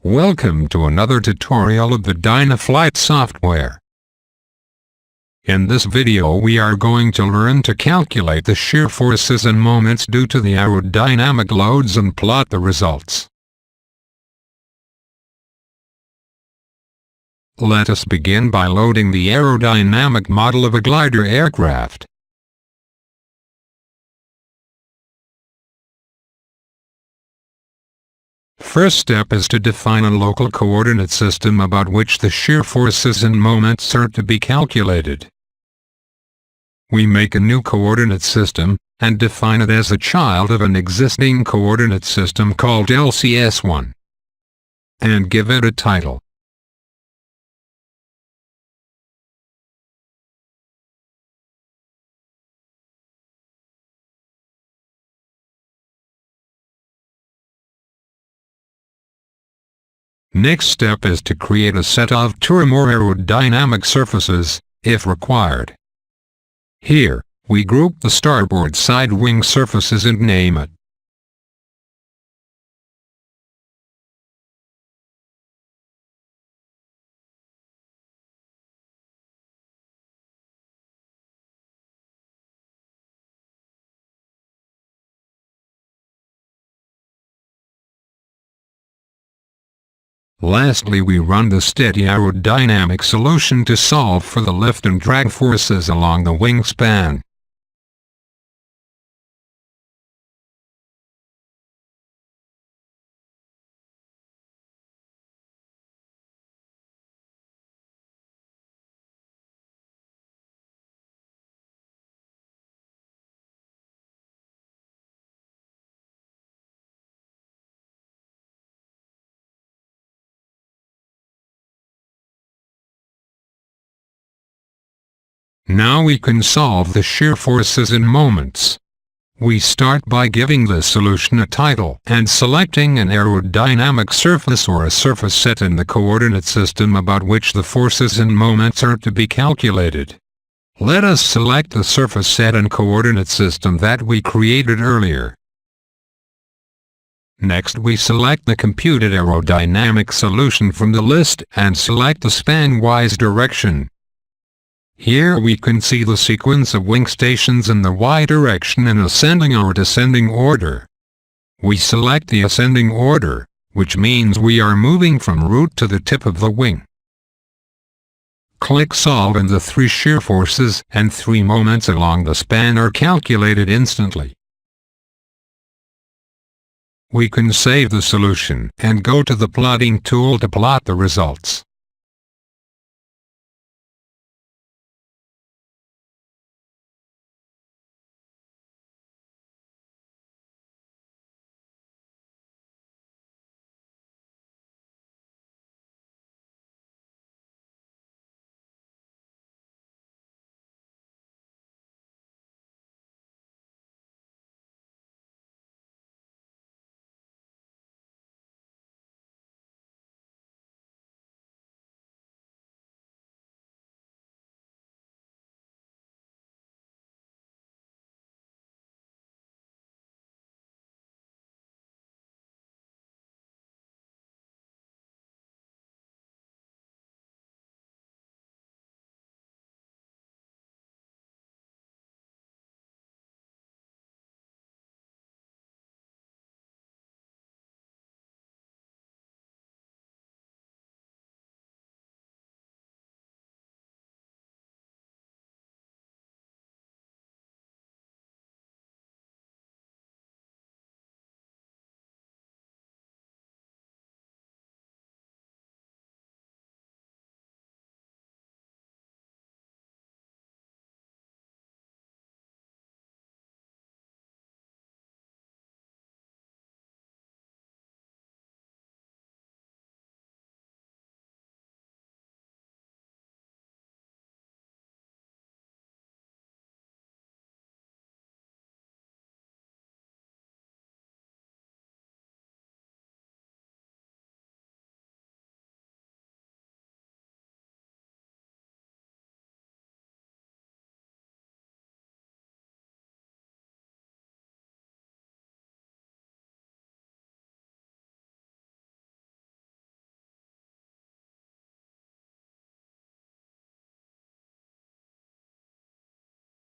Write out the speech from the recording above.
Welcome to another tutorial of the DynaFlight software. In this video we are going to learn to calculate the shear forces and moments due to the aerodynamic loads and plot the results. Let us begin by loading the aerodynamic model of a glider aircraft. First step is to define a local coordinate system about which the shear forces and moments are to be calculated. We make a new coordinate system, and define it as a child of an existing coordinate system called LCS1. And give it a title. Next step is to create a set of two or more aerodynamic surfaces, if required. Here, we group the starboard side wing surfaces and name it. Lastly, we run the steady aerodynamic solution to solve for the lift and drag forces along the wingspan. Now we can solve the shear forces and moments. We start by giving the solution a title and selecting an aerodynamic surface or a surface set in the coordinate system about which the forces and moments are to be calculated. Let us select the surface set and coordinate system that we created earlier. Next we select the computed aerodynamic solution from the list and select the span-wise direction. Here we can see the sequence of wing stations in the Y direction in ascending or descending order. We select the ascending order, which means we are moving from root to the tip of the wing. Click Solve and the three shear forces and three moments along the span are calculated instantly. We can save the solution and go to the plotting tool to plot the results.